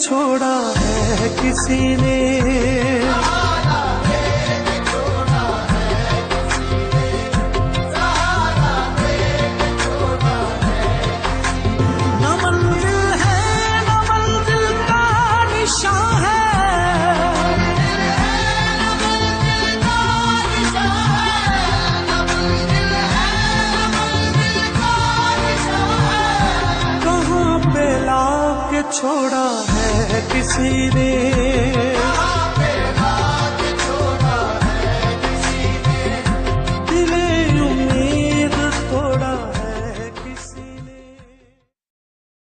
छोड़ा है किसी ने। न मंजिल है न मंजिल का निशान है, कहाँ पे लाके छोड़ा है किसी ने।